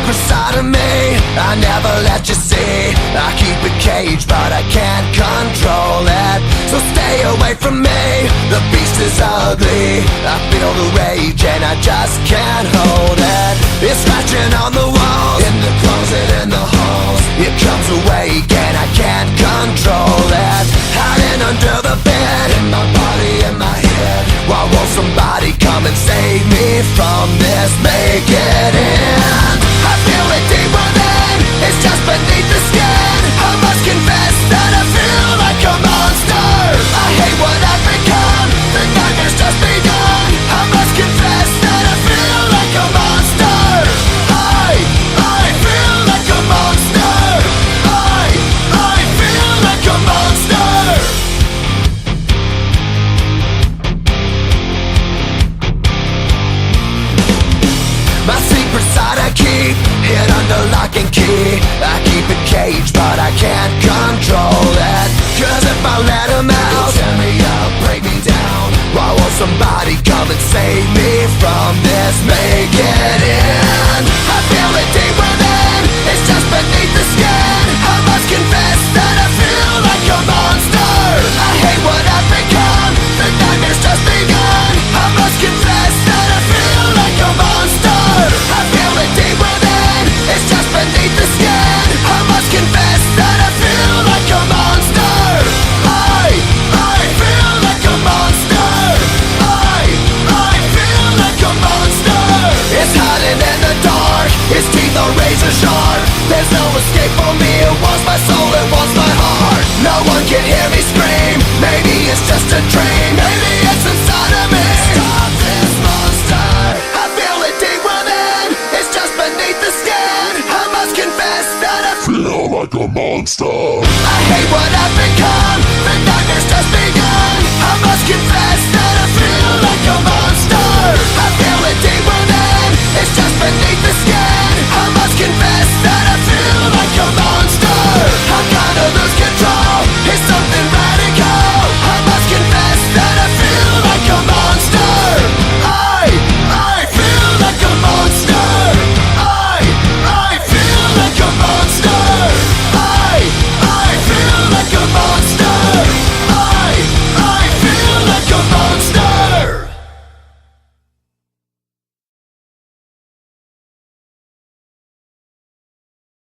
secret side of me I never let you see. I keep it caged but I can't control it. So stay away from me, the beast is ugly. I feel the rage and I just can't hold it. It's scratching on the walls, in the closet, in the halls. It comes awake and I can't control it. Hiding under the bed, in my body, in my head. Why won't somebody come and save me from this? Make it end. I feel it deep within, it's just beneath the skin. I must confess that I feel like a monster. I hate what I've become, the nightmare's just begun. I must confess that I feel like a monster. I feel like a monster. I feel like a monster. My secret side I keep hid under lock and key. I keep it caged but I can't control it. Cause if I let him out, he'll tear me up, break me down. Why won't somebody come and save me from this? Make it end. I feel it deep within, it's just beneath the skin. I must confess that I feel like a monster. I hate what I've become, the nightmare's just begun. I must confess that I feel like a monster. I feel it deep within, it's just beneath the skin. I must confess that I feel like a monster. I feel like a monster. I feel like a monster. It's hiding in the dark, its teeth are razor sharp. There's no escape for me, it wants my soul, it wants my heart. No one can hear me scream, maybe it's just a dream. Maybe it's inside of me. Stop this monster. I feel it deep within, it's just beneath the skin. I must confess that I feel like a monster. I hate what I've become, the nightmare's just begun. I must confess